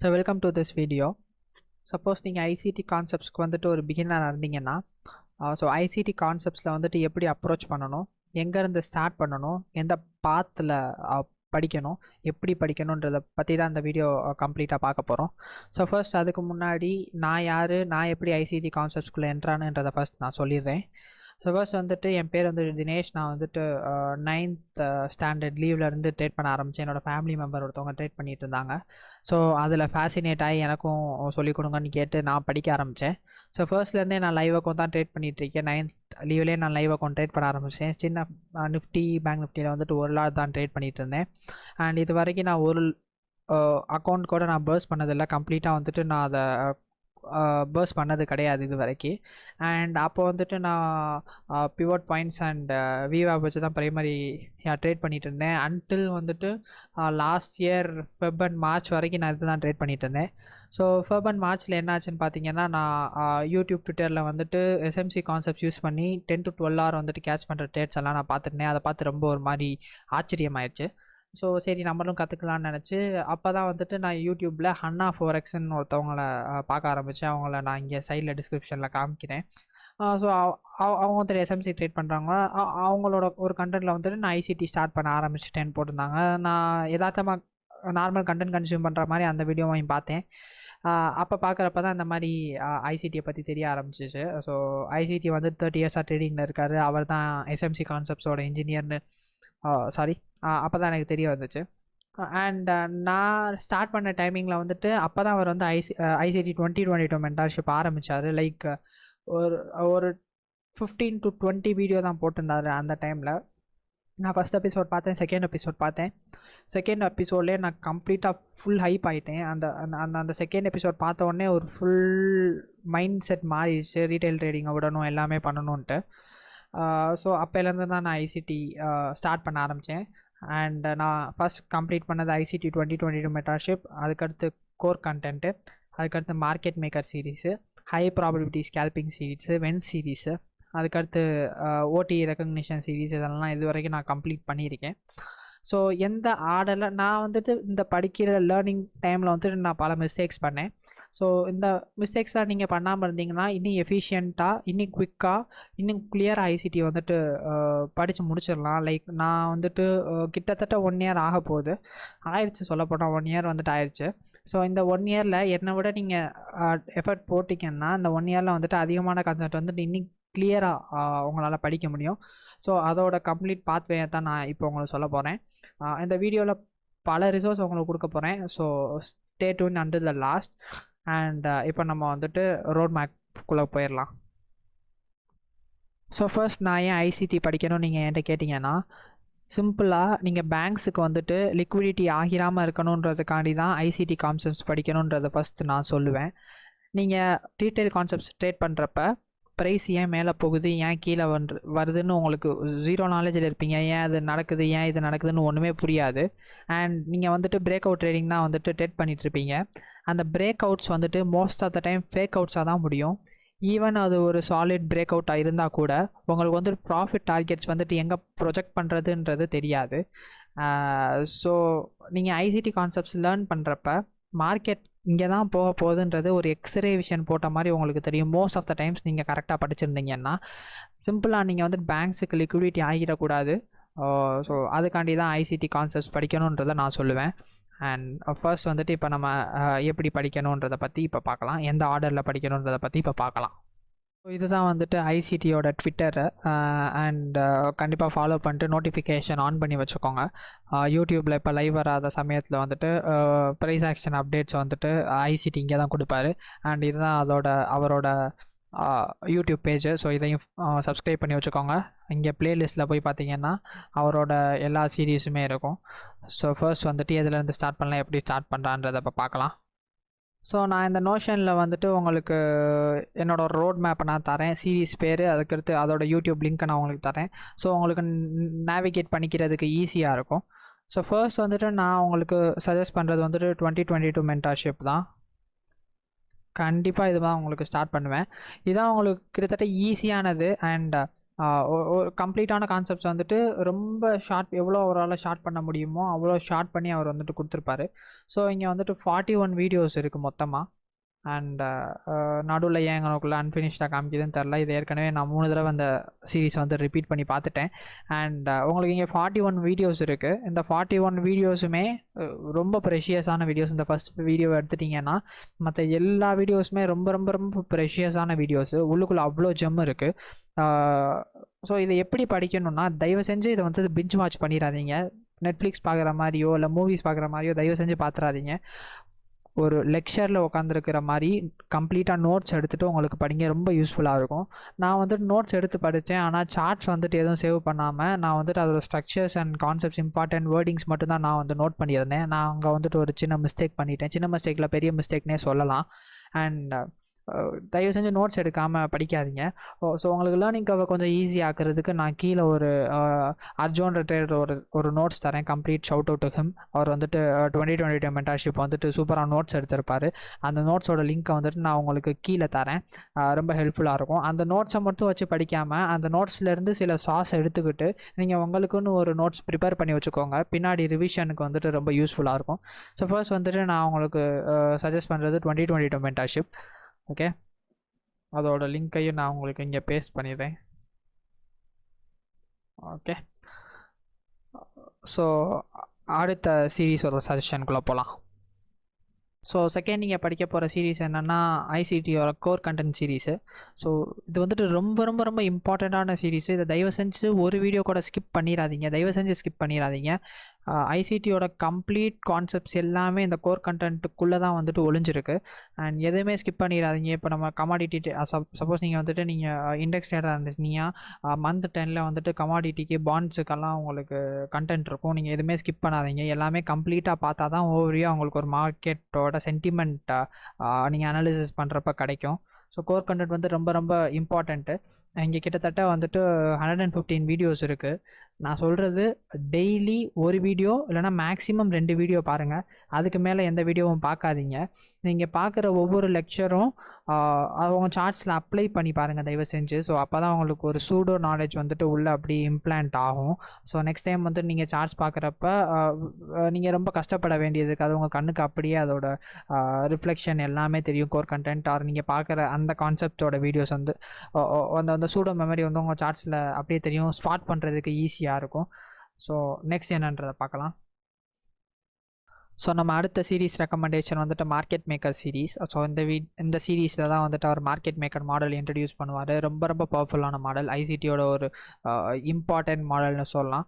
So welcome to this video. Suppose நீங்கள் ICT கான்செப்ட்ஸ்க்கு வந்துட்டு ஒரு பிகினராக இருந்தீங்கன்னா ஸோ ஐசிடி கான்செப்ட்ஸில் வந்துட்டு எப்படி அப்ரோச் பண்ணணும், எங்கேருந்து ஸ்டார்ட் பண்ணணும், எந்த பாத்தில் படிக்கணும், எப்படி படிக்கணுன்றதை பற்றி தான் இந்த வீடியோ கம்ப்ளீட்டாக பார்க்க போகிறோம். ஸோ ஃபர்ஸ்ட் அதுக்கு முன்னாடி நான் யார், நான் எப்படி ஐசிடி கான்செப்ட்ஸ்குள்ளே என்ட்ரானுன்றதை ஃபர்ஸ்ட் நான் சொல்லிடுறேன். ஸோ ஃபர்ஸ்ட் வந்துட்டு என் பேர் வந்துட்டு தினேஷ். நான் வந்துட்டு 9th ஸ்டாண்டர்ட் லீவ்லேருந்து ட்ரேட் பண்ண ஆரம்பித்தேன். என்னோடய ஃபேமிலி மெம்பர் ஒருத்தவங்க ட்ரேட் பண்ணிகிட்டு இருந்தாங்க. ஸோ அதில் ஃபேசினேட் ஆகி எனக்கும் சொல்லிக் கொடுங்கன்னு கேட்டு நான் படிக்க ஆரம்பித்தேன். ஸோ ஃபர்ஸ்ட்லேருந்தே நான் லைவ் அக்கௌண்ட் தான் ட்ரேட் பண்ணிகிட்ருக்கேன். 9th லீவ்லேயே நான் லைவ் அக்கௌண்ட் ட்ரேட் பண்ண ஆரம்பித்தேன். சின்ன நிஃப்டி பேங்க் நிஃப்டியில் வந்துட்டு ஒரு லாட் தான் ட்ரேட் பண்ணிகிட்டு இருந்தேன். அண்ட் இது வரைக்கும் நான் ஒரு அக்கௌண்ட் கூட நான் பர்ஸ் பண்ணதில்லை. கம்ப்ளீட்டாக வந்துட்டு நான் அதை பர்ஸ் பண்ணது கிடையாது இது வரைக்கும். அண்ட் அப்போ வந்துட்டு நான் பிவோட் பாயிண்ட்ஸ் அண்ட் விவாப் வச்சு தான் ப்ரைமரி ட்ரேட் பண்ணிகிட்டு இருந்தேன். அன்டில் வந்துட்டு last year Feb and March வரைக்கும் நான் இது தான் ட்ரேட் பண்ணிகிட்டு இருந்தேன். ஸோ ஃபெப் அண்ட் மார்ச்சில் என்ன ஆச்சுன்னு பார்த்தீங்கன்னா, நான் யூடியூப் ட்விட்டரில் வந்துட்டு எஸ்எம்சி கான்செப்ட்ஸ் யூஸ் பண்ணி 10 to 12 hour வந்துட்டு கேட்ச் பண்ணுற ட்ரேட்ஸ் எல்லாம் நான் பார்த்துருந்தேன். அதை பார்த்து ரொம்ப ஒரு மாதிரி ஆச்சரியமாயிடுச்சு. ஸோ சரி நம்மளும் கற்றுக்கலான்னு நினச்சி அப்போ தான் வந்துட்டு நான் யூடியூப்பில் ஹன்னா ஃபோரெக்ஸ்ன்னு ஒருத்தவங்களை பார்க்க ஆரம்பித்தேன். அவங்கள நான் இங்கே சைடில் டிஸ்கிரிப்ஷனில் காமிக்கிறேன். ஸோ அவங்க வந்துட்டு எஸ்எம்சி ட்ரேட் பண்ணுறாங்க. அவங்களோட ஒரு கண்டென்ட்டில் வந்துட்டு நான் ஐசிடி ஸ்டார்ட் பண்ண ஆரம்பிச்சிட்டேன்னு போட்டிருந்தாங்க. நான் யதார்த்தமாக நார்மல் கண்டென்ட் கன்சியூம் பண்ணுற மாதிரி அந்த வீடியோவையும் பார்த்தேன். அப்போ பார்க்குறப்ப தான் இந்த மாதிரி ஐசிடியை பற்றி தெரிய ஆரம்பிச்சிச்சு. ஸோ ஐசிடி வந்து 30 years ட்ரேடிங்கில் இருக்கார். அவர் தான் எஸ்எம்சி கான்செப்ட்ஸோட இன்ஜினியர்னு அப்போ தான் எனக்கு தெரிய வந்துச்சு. அண்ட் நான் ஸ்டார்ட் பண்ண டைமிங்கில் வந்துட்டு அப்போ தான் அவர் வந்து ஐசிடி 2022 மென்டார்ஷிப் ஆரம்பித்தார். லைக் ஒரு 15 to 20 வீடியோ தான் போட்டிருந்தார் அந்த டைமில். நான் ஃபஸ்ட் எபிசோட் பார்த்தேன், செகண்ட் எபிசோட் பார்த்தேன். செகண்ட் எபிசோட்லேயே நான் கம்ப்ளீட்டாக ஃபுல் ஹைப் ஆகிட்டேன். அந்த செகண்ட் எபிசோட் பார்த்த உடனே ஒரு ஃபுல் மைண்ட் செட் மாறிடுச்சு. ரீட்டைல் ட்ரேடிங்கை விடணும், எல்லாமே பண்ணணுன்ட்டு. ஸோ அப்போலேருந்து தான் நான் ஐசிடி ஸ்டார்ட் பண்ண ஆரம்பித்தேன். அண்ட் நான் ஃபஸ்ட் கம்ப்ளீட் பண்ணது ஐசிடி 2022 மென்டார்ஷிப். அதுக்கடுத்து கோர் கண்டென்ட்டு, அதுக்கடுத்து market maker series, high probability scalping series, when series, அதுக்கடுத்து ஓடி ரெக்கக்னிஷன் சீரீஸ், இதெல்லாம் இது வரைக்கும் நான் கம்ப்ளீட் பண்ணியிருக்கேன். ஸோ எந்த ஆர்டரில் நான் வந்துட்டு இந்த படிக்கிற லேர்னிங் டைமில் வந்துட்டு நான் பல மிஸ்டேக்ஸ் பண்ணேன். ஸோ இந்த மிஸ்டேக்ஸ்லாம் நீங்கள் பண்ணாமல் இருந்தீங்கன்னா இன்னும் எஃபிஷியண்ட்டாக, இன்னும் குவிக்காக, இன்னும் கிளியராக ஐசிடி வந்துட்டு படித்து முடிச்சிடலாம். லைக் நான் வந்துட்டு கிட்டத்தட்ட 1 year ஆக போகுது, ஆயிடுச்சு. சொல்லப்போனால் 1 year வந்துட்டு ஆயிடுச்சு. ஸோ இந்த 1 yearல் என்னை விட நீங்கள் எஃபர்ட் போட்டிங்கன்னா இந்த 1 yearல் வந்துட்டு அதிகமான கான்செப்ட் வந்துட்டு இன்னும் கிளியராக உங்களால் படிக்க முடியும். ஸோ அதோட கம்ப்ளீட் பாத்வேயை தான் நான் இப்போ உங்களுக்கு சொல்ல போகிறேன். இந்த வீடியோவில் பல ரிசோர்ஸ் உங்களுக்கு கொடுக்க போகிறேன். So stay tune until the last. And இப்போ நம்ம வந்துட்டு ரோட் மேப்புக்குள்ளே போயிடலாம். ஸோ ஃபர்ஸ்ட் நான் ஏன் ஐசிடி படிக்கணும்னு நீங்கள் என்கிட்ட கேட்டிங்கன்னா, சிம்பிளாக நீங்கள் பேங்க்ஸுக்கு வந்துட்டு லிக்விடிட்டி ஆகிராமல் இருக்கணுன்றதுக்காண்டி தான் ஐசிடி கான்செப்ட்ஸ் படிக்கணுன்றதை ஃபஸ்ட்டு நான் சொல்லுவேன். நீங்கள் ரீட்டைல் கான்செப்ட்ஸ் ட்ரேட் பண்ணுறப்ப ப்ரைஸ் ஏன் மேலே போகுது, ஏன் கீழே வருதுன்னு உங்களுக்கு 0 knowledgeல இருப்பீங்க. ஏன் அது நடக்குது, ஏன் இது நடக்குதுன்னு ஒன்றுமே புரியாது. அண்ட் நீங்கள் வந்துட்டு பிரேக் அவுட் ட்ரேடிங் தான் வந்துட்டு ட்ரேட் பண்ணிகிட்ருப்பீங்க. அந்த பிரேக் அவுட்ஸ் வந்துட்டு most of the time fake அவுட்ஸாக தான் முடியும். ஈவன் அது ஒரு சாலிட் பிரேக் அவுட்டாக இருந்தால் கூட உங்களுக்கு வந்துட்டு ப்ராஃபிட் டார்கெட்ஸ் வந்துட்டு எங்கே ப்ரொஜெக்ட் பண்ணுறதுன்றது தெரியாது. ஸோ நீங்கள் ஐசிடி கான்செப்ட்ஸ் லேர்ன் பண்ணுறப்ப மார்க்கெட் இங்கே தான் போக போகுதுன்றது ஒரு எக்ஸ்ரே விஷன் போட்ட மாதிரி உங்களுக்கு தெரியும். மோஸ்ட் ஆஃப் த டைம்ஸ் நீங்கள் கரெக்டாக படிச்சிருந்தீங்கன்னா சிம்பிளாக நீங்கள் வந்துட்டு பேங்க்ஸுக்கு லிக்விடிட்டி ஆகிடக்கூடாது. ஸோ அதுக்காண்டி தான் ஐசிடி கான்செப்ட்ஸ் படிக்கணுன்றதை நான் சொல்லுவேன். அண்ட் ஃபர்ஸ்ட் வந்துட்டு இப்போ நம்ம எப்படி படிக்கணுன்றதை பற்றி இப்போ பார்க்கலாம், எந்த ஆர்டரில் படிக்கணுன்றதை பற்றி இப்போ பார்க்கலாம். ஸோ இதுதான் வந்துட்டு ஐசிடியோட ட்விட்டரு. அண்ட் கண்டிப்பாக ஃபாலோ பண்ணிட்டு நோட்டிஃபிகேஷன் ஆன் பண்ணி வச்சுக்கோங்க. யூடியூப்பில் இப்போ லைவ் வராத சமயத்தில் வந்துட்டு ப்ரைஸ் ஆக்ஷன் அப்டேட்ஸ் வந்துட்டு ஐசிடி இங்கே தான் கொடுப்பாரு. அண்ட் இதுதான் அவரோட யூடியூப் பேஜு. ஸோ இதையும் சப்ஸ்கிரைப் பண்ணி வச்சுக்கோங்க. இங்கே ப்ளேலிஸ்ட்டில் போய் பார்த்தீங்கன்னா அவரோட எல்லா சீரீஸுமே இருக்கும். ஸோ ஃபர்ஸ்ட் வந்துட்டு எதுலேருந்து ஸ்டார்ட் பண்ணலாம், எப்படி ஸ்டார்ட் பண்ணுறான்றதை இப்போ பார்க்கலாம். ஸோ நான் இந்த நோஷனில் வந்துட்டு உங்களுக்கு என்னோடய ரோட் மேப்பை நான் தரேன், சீரீஸ் பேர், அதுக்கடுத்து அதோட யூடியூப் லிங்க்கை நான் உங்களுக்கு தரேன். ஸோ உங்களுக்கு நேவிகேட் பண்ணிக்கிறதுக்கு ஈஸியாக இருக்கும். ஸோ ஃபர்ஸ்ட் வந்துட்டு நான் உங்களுக்கு சஜஸ்ட் பண்ணுறது வந்துட்டு 2022 மென்டார்ஷிப் தான். கண்டிப்பாக இது தான் உங்களுக்கு ஸ்டார்ட் பண்ணுவேன். இதுதான் உங்களுக்கு கிட்டத்தட்ட ஈஸியானது. அண்ட் ஒரு கம்ப்ளீட்டான கான்செப்ட்ஸ் வந்துட்டு ரொம்ப ஷார்ட், எவ்வளோ அவரால் ஷார்ட் பண்ண முடியுமோ அவ்வளோ ஷார்ட் பண்ணி அவர் வந்துட்டு கொடுத்துருப்பாரு. ஸோ இங்கே வந்துட்டு 41 வீடியோஸ் இருக்குது மொத்தமாக. அண்ட் நடுவில் ஏன் எங்களுக்குள்ள அன்ஃபினிஷ்டாக காமிக்குதுன்னு தெரில. இது ஏற்கனவே நான் 3 தடவை அந்த சீரீஸ் வந்து ரிப்பீட் பண்ணி பார்த்துட்டேன். அண்ட் உங்களுக்கு இங்கே 41 வீடியோஸ் இருக்குது. இந்த 41 வீடியோஸுமே ரொம்ப ப்ரெஷியஸான வீடியோஸ். இந்த ஃபஸ்ட் வீடியோவை எடுத்துட்டிங்கன்னா மற்ற எல்லா வீடியோஸுமே ரொம்ப ரொம்ப ரொம்ப ப்ரெஷியஸான வீடியோஸு. உள்ளுக்குள்ளே அவ்வளோ ஜெம் இருக்குது. ஸோ இதை எப்படி படிக்கணும்னா, தயவு செஞ்சு இதை வந்து பிஞ்ச் வாட்ச் பண்ணிடாதீங்க. நெட்ஃப்ளிக்ஸ் பார்க்குற மாதிரியோ இல்லை மூவிஸ் பார்க்குற மாதிரியோ தயவு செஞ்சு பார்த்துறாதீங்க. ஒரு லெக்சரில் உட்காந்துருக்கிற மாதிரி கம்ப்ளீட்டாக நோட்ஸ் எடுத்துகிட்டு உங்களுக்கு படிங்க, ரொம்ப யூஸ்ஃபுல்லாக இருக்கும். நான் வந்துட்டு நோட்ஸ் எடுத்து படித்தேன், ஆனால் சார்ட்ஸ் வந்துட்டு எதுவும் சேவ் பண்ணாமல் நான் வந்துட்டு அதோட structures and concepts, important wordings மட்டும்தான் நான் வந்து நோட் பண்ணியிருந்தேன். நான் அங்கே வந்துட்டு ஒரு சின்ன மிஸ்டேக் பண்ணிட்டேன். சின்ன மிஸ்டேக்கில் பெரிய மிஸ்டேக்னே சொல்லலாம். அண்ட் தயவு செஞ்சு நோட்ஸ் எடுக்காமல் படிக்காதீங்க. ஸோ உங்களுக்கு லேர்னிங் கவர் கொஞ்சம் ஈஸி ஆக்கிறதுக்கு நான் கீழே ஒரு அர்ஜுன் ரிட்டையர்ட் ஒரு நோட்ஸ் தரேன். Complete shout out to him. அவர் வந்துட்டு 2022 மென்டார்ஷிப் வந்துட்டு சூப்பராக நோட்ஸ் எடுத்திருப்பார். அந்த நோட்ஸோட லிங்க்கை வந்துட்டு நான் உங்களுக்கு கீழே தரேன். ரொம்ப ஹெல்ப்ஃபுல்லாக இருக்கும். அந்த நோட்ஸை மட்டும் வச்சு படிக்காமல் அந்த நோட்ஸ்லேருந்து சில சாஸ் எடுத்துக்கிட்டு நீங்கள் உங்களுக்குன்னு ஒரு நோட்ஸ் ப்ரிப்பேர் பண்ணி வச்சுக்கோங்க. பின்னாடி ரிவிஷனுக்கு வந்துட்டு ரொம்ப யூஸ்ஃபுல்லாக இருக்கும். ஸோ ஃபர்ஸ்ட் வந்துட்டு நான் உங்களுக்கு சஜஸ்ட் பண்ணுறது 2022 மென்டார்ஷிப். ஓகே, அதோட லிங்க்கையும் நான் உங்களுக்கு இங்கே பேஸ்ட் பண்ணிடுறேன். ஓகே, ஸோ அடுத்த சீரீஸோட சஜஷனுக்குள்ளே போகலாம். ஸோ செகண்ட் நீங்கள் படிக்க போகிற சீரீஸ் என்னென்னா ஐசிடியோட கோர் கண்டென்ட் சீரீஸு. ஸோ இது வந்துட்டு ரொம்ப ரொம்ப ரொம்ப இம்பார்ட்டண்ட்டான சீரீஸு. இதை தயவு செஞ்சு ஒரு வீடியோ கூட ஸ்கிப் பண்ணிடாதீங்க. தயவு செஞ்சு ஸ்கிப் பண்ணிடாதீங்க. ஐசிடியோட கம்ப்ளீட் கான்செப்ட்ஸ் எல்லாமே இந்த கோர் கண்டென்ட்டுக்குள்ளே தான் வந்துட்டு ஒளிஞ்சிருக்கு. அண்ட் எதுவுமே ஸ்கிப் பண்ணிடாதீங்க. இப்போ நம்ம கமாடிட்டி சப்போஸ் நீங்கள் வந்துட்டு நீங்கள் இண்டெக்ஸ் ட்ரேடராக இருந்துச்சுன்னா மந்த் 10ல் வந்துட்டு கமாடிட்டிக்கு பாண்ட்ஸுக்கெல்லாம் உங்களுக்கு கண்டென்ட் இருக்கும். நீங்கள் எதுவுமே ஸ்கிப் பண்ணாதீங்க. எல்லாமே கம்ப்ளீட்டாக பார்த்தா தான் ஓவரியாக உங்களுக்கு ஒரு மார்க்கெட்டோட சென்டிமெண்ட் நீங்கள் அனாலிசிஸ் பண்ணுறப்ப கிடைக்கும். ஸோ கோர் கண்டென்ட் வந்து ரொம்ப ரொம்ப இம்பார்ட்டண்ட்டு. இங்கே கிட்டத்தட்ட வந்துட்டு 115 வீடியோஸ் இருக்குது. நான் சொல்கிறது டெய்லி ஒரு வீடியோ இல்லைனா மேக்ஸிமம் 2 வீடியோ பாருங்கள். அதுக்கு மேலே எந்த வீடியோவும் பார்க்காதீங்க. நீங்கள் பார்க்குற ஒவ்வொரு லெக்சரும் அவங்க சார்ட்ஸில் அப்ளை பண்ணி பாருங்கள் தயவு செஞ்சு. ஸோ அப்போ தான் உங்களுக்கு ஒரு சூடோ நாலேஜ் வந்துட்டு உள்ளே அப்படி இம்ப்ளான்ட் ஆகும். ஸோ நெக்ஸ்ட் டைம் வந்து நீங்கள் சார்ட்ஸ் பார்க்குறப்ப நீங்கள் ரொம்ப கஷ்டப்பட வேண்டியதுக்கு அது உங்கள் கண்ணுக்கு அப்படியே அதோட ரிஃப்ளெக்ஷன் எல்லாமே தெரியும். கோர் கண்டென்ட் ஆர் நீங்கள் பார்க்குற அந்த கான்செப்டோட வீடியோஸ் வந்து அந்த சூடோ மெமரி வந்து உங்கள் சார்ட்ஸில் அப்படியே தெரியும். ஸ்பாட் பண்ணுறதுக்கு ஈஸியாக இருக்கும். ஸோ நெக்ஸ்ட் என்னன்றதை பார்க்கலாம். ஸோ நம்ம அடுத்த சீரீஸ் ரெக்கமெண்டேஷன் வந்துட்டு மார்க்கெட் மேக்கர் சீரீஸ். ஸோ இந்த சீரீஸில் தான் வந்துட்டு our market maker model introduce பண்ணுவார். ரொம்ப ரொம்ப பவர்ஃபுல்லான மாடல், ஐசிடியோட ஒரு இம்பார்ட்டன்ட் மாடல்னு சொல்லலாம்.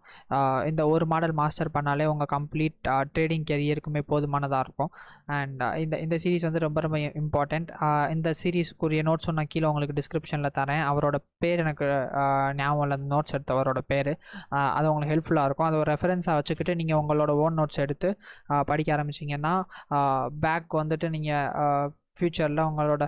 இந்த ஒரு மாடல் மாஸ்டர் பண்ணாலே உங்கள் கம்ப்ளீட் ட்ரேடிங் கெரியருக்குமே போதுமானதாக இருக்கும். அண்ட் இந்த சீரீஸ் வந்து ரொம்ப ரொம்ப இம்பார்ட்டண்ட். இந்த சீரீஸ்க்குரிய நோட்ஸும் நான் கீழே உங்களுக்கு டிஸ்கிரிப்ஷனில் தரேன். அவரோட பேர் எனக்கு ஞாபகம் இல்லை, அந்த நோட்ஸ் எடுத்தவரோட பேர். அது உங்களுக்கு ஹெல்ப்ஃபுல்லாக இருக்கும். அதை ஒரு ரெஃபரன்ஸாக வச்சுக்கிட்டு நீங்கள் உங்களோட ஓன் நோட்ஸ் எடுத்து படிக்க ஆரம்பிச்சிங்கன்னா பேக் வந்துட்டு நீங்கள் ஃப்யூச்சரில் உங்களோட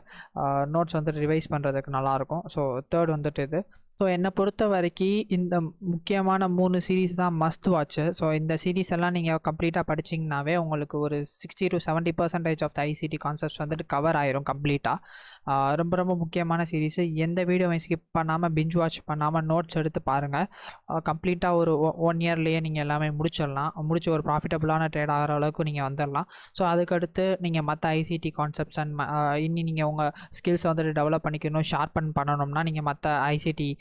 நோட்ஸ் வந்துட்டு ரிவைஸ் பண்ணுறதுக்கு நல்லாயிருக்கும். ஸோ தேர்ட் வந்துட்டு இது. ஸோ என்னை பொறுத்த வரைக்கும் இந்த முக்கியமான 3 சீரீஸ் தான் மஸ்ட் வாட்ச்சு. ஸோ இந்த சீரீஸ் எல்லாம் நீங்கள் கம்ப்ளீட்டாக படிச்சிங்கனாவே உங்களுக்கு ஒரு 60 to 70% of the ICT concepts வந்துட்டு கவர் ஆயிரும் கம்ப்ளீட்டாக. ரொம்ப ரொம்ப முக்கியமான சீரீஸு. எந்த வீடியோவை ஸ்கிப் பண்ணாமல் பிஞ்ச் வாட்ச் பண்ணாமல் நோட்ஸ் எடுத்து பாருங்கள். கம்ப்ளீட்டாக ஒரு 1 இயர்லேயே நீங்கள் எல்லாமே முடிச்சு ஒரு ப்ராஃபிட்டபுளான ட்ரேட் ஆகிற அளவுக்கு நீங்கள் வந்துடலாம். ஸோ அதுக்கடுத்து நீங்கள் மற்ற ஐசிடி கான்செப்ட்ஸ் அண்ட் இன்னி நீங்கள் உங்கள் ஸ்கில்ஸை வந்துட்டு டெவலப் பண்ணிக்கணும், ஷார்பன் பண்ணணும்னா நீங்கள் மற்ற ஐசிடி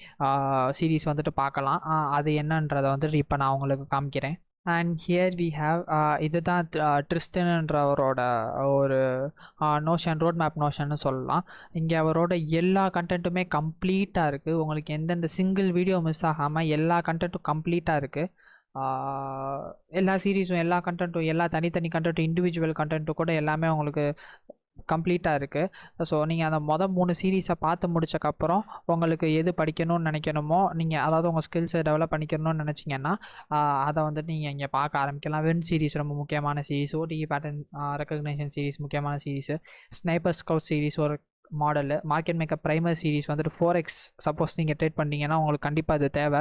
சீரீஸ் வந்துட்டு பார்க்கலாம். அது என்னன்றதை வந்துட்டு இப்போ நான் உங்களுக்கு காமிக்கிறேன். அண்ட் ஹியர் வி ஹாவ் இதுதான் ட்ரிஸ்டன்ன்றவரோட ஒரு நோஷன், ரோட் மேப் நோஷன்னு சொல்லலாம். இங்கே அவரோட எல்லா கண்டென்ட்டுமே கம்ப்ளீட்டாக இருக்குது. உங்களுக்கு எந்தெந்த சிங்கிள் வீடியோ மிஸ் ஆகாமல் எல்லா கண்டென்ட்டும் கம்ப்ளீட்டாக இருக்குது. எல்லா சீரீஸும் எல்லா கண்டென்ட்டும் எல்லா தனித்தனி கண்டென்ட்டும் இண்டிவிஜுவல் கண்டென்ட்டும் கூட எல்லாமே உங்களுக்கு கம்ப்ளீட்டாக இருக்குது. ஸோ நீங்கள் அந்த 3 சீரீஸை பார்த்து முடிச்சக்கப்புறம் உங்களுக்கு எது படிக்கணும்னு நினைக்கணுமோ நீங்கள், அதாவது உங்கள் ஸ்கில்ஸை டெவலப் பண்ணிக்கணும்னு நினச்சிங்கன்னா அதை வந்துட்டு நீங்கள் இங்கே பார்க்க ஆரம்பிக்கலாம். வென் சீரீஸ் ரொம்ப முக்கியமான சீரீஸ், ஓடிஇ பேட்டர்ன் ரெக்கக்னேஷன் சீரீஸ் முக்கியமான சீரீஸு, ஸ்னைப்பர் ஸ்கவுட் சீரீஸ் ஒரு model, market maker primer series வந்துட்டு forex சப்போஸ் நீங்கள் ட்ரேட் பண்ணிங்கன்னா உங்களுக்கு கண்டிப்பாக அது தேவை,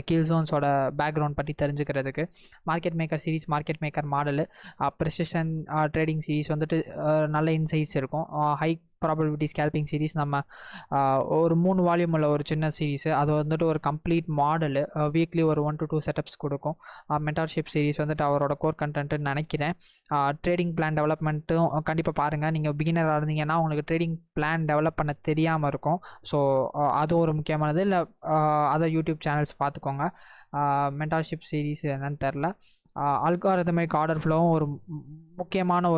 கீல் ஜோன்ஸோட பேக்ரவுண்ட் பற்றி தெரிஞ்சுக்கிறதுக்கு. Market maker series, market maker model, precision trading series வந்துட்டு நல்ல இன்சைட்ஸ் இருக்கும். ஹை ப்ராபபிலிட்டி ஸ்கேல்பிங் சீரிஸ் நம்ம ஒரு 3 வால்யூம் உள்ள ஒரு சின்ன சீரிஸு. அது வந்துட்டு ஒரு கம்ப்ளீட் மாடலு. வீக்லி ஒரு 1 to 2 செட்டப்ஸ் கொடுக்கும். மென்டார்ஷிப் சீரிஸ் வந்துட்டு அவரோட கோர் கண்டென்ட்டுன்னு நினைக்கிறேன். ட்ரேடிங் பிளான் டெவலப்மெண்ட்டும் கண்டிப்பாக பாருங்கள். நீங்கள் பிகினராக இருந்தீங்கன்னா உங்களுக்கு ட்ரேடிங் பிளான் டெவலப் பண்ண தெரியாமல் இருக்கும். ஸோ அது ஒரு முக்கியமானது. இல்லை அதை யூடியூப் சேனல்ஸ் பார்த்துக்கோங்க. மென்டார்ஷிப் சீரிஸ் என்னன்னு தெரில. அல்காரிதமிக் ஆர்டர் ஃப்ளோவும் ஒரு முக்கியமான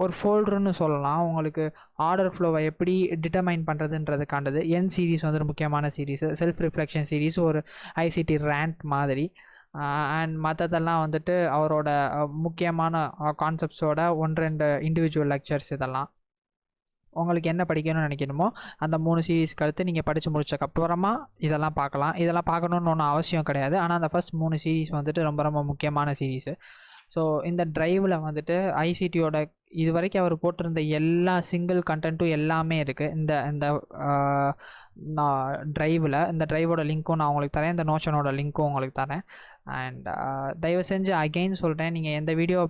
ஒரு ஃபோல்டர்னு சொல்லலாம். உங்களுக்கு ஆர்டர் ஃப்ளோவை எப்படி டிட்டர்மைன் பண்ணுறதுன்றதுக்காண்டது. என் சீரிஸ் வந்து ஒரு முக்கியமான சீரிஸ். செல்ஃப் ரிஃப்ளெக்ஷன் சீரிஸ் ஒரு ஐசிடி ரேண்ட் மாதிரி. அண்ட் மற்றதெல்லாம் வந்துட்டு அவரோட முக்கியமான கான்செப்ட்ஸோட 1-2 இண்டிவிஜுவல் லெக்சர்ஸ். இதெல்லாம் உங்களுக்கு என்ன படிக்கணும்னு நினைக்கணுமோ அந்த 3 சீரீஸ்க்கு அடுத்து நீங்கள் படித்து முடிச்சக்கப்புறமா இதெல்லாம் பார்க்கலாம். இதெல்லாம் பார்க்கணுன்னு ஒன்றும் அவசியம் கிடையாது. ஆனால் அந்த ஃபஸ்ட் 3 சீரீஸ் வந்துட்டு ரொம்ப ரொம்ப முக்கியமான சீரீஸு. ஸோ இந்த ட்ரைவில் வந்துட்டு ஐசிடியோட இது வரைக்கும் அவர் போட்டிருந்த எல்லா சிங்கிள் கண்டென்ட்டும் எல்லாமே இருக்குது இந்த ட்ரைவில். இந்த ட்ரைவோட லிங்க்கும் நான் உங்களுக்கு தரேன். இந்த நோஷனோட லிங்க்கும் உங்களுக்கு தரேன். அண்ட் தயவு செஞ்சு அகெயின் சொல்கிறேன், நீங்கள் எந்த வீடியோவை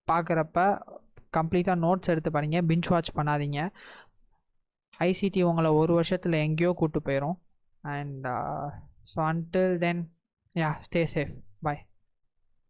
பார்க்குறப்ப கம்ப்ளீட்டாக நோட்ஸ் எடுத்து படிங்க. பிஞ்ச் வாட்ச் பண்ணாதீங்க. ஐசிடி உங்களை ஒரு வருஷத்தில் எங்கேயோ கூப்பிட்டு போயிடும். And so until then, yeah, stay safe. Bye.